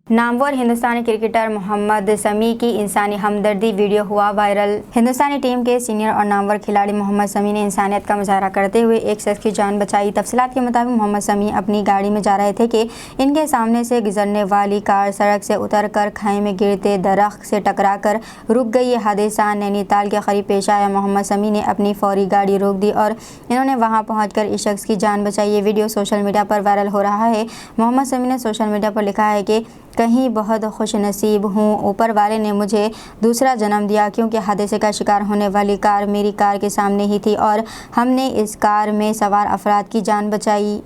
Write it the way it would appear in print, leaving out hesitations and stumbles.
नामवर हिंदुस्तानी cricketer Mohammed Shami की इंसानी हमदर्दी वीडियो हुआ वायरल। हिंदुस्तानी टीम के सीनियर और नामवर खिलाड़ी मोहम्मद शमी ने इंसानियत का मुजाहरा करते हुए एक शख्स की जान बचाई। तफसीलात के मुताबिक मोहम्मद शमी अपनी गाड़ी में जा रहे थे कि इनके सामने से गुजरने वाली कार सड़क से उतरकर खाई में गिरते दरख्त से टकराकर रुक गई। ये हादसा नैनीताल के करीब पेश आया। मोहम्मद शमी ने अपनी फौरी गाड़ी रोक दी और इन्होंने वहां पहुंचकर इस शख्स की जान बचाई। ये वीडियो सोशल मीडिया पर वायरल हो रहा है। मोहम्मद शमी ने सोशल मीडिया पर लिखा है कि कहीं बहुत खुश नसीब हूँ, ऊपर वाले ने मुझे दूसरा जन्म दिया, क्योंकि हादसे का शिकार होने वाली कार मेरी कार के सामने ही थी और हमने इस कार में सवार अफराद की जान बचाई।